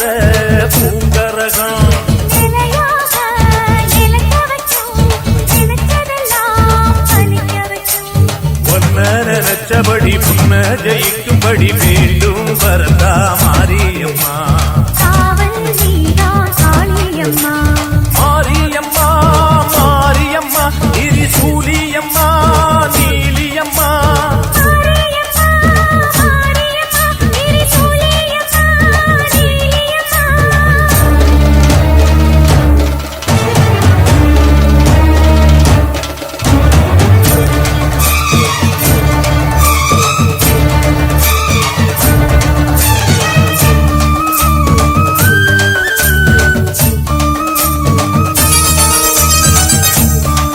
பூங்கரகம் நினைச்சபடி முன்ன ஜெயிக்கும்படி மீண்டும் வரதா மாரியம்மா. காவல் நீதான் காளியம்மா.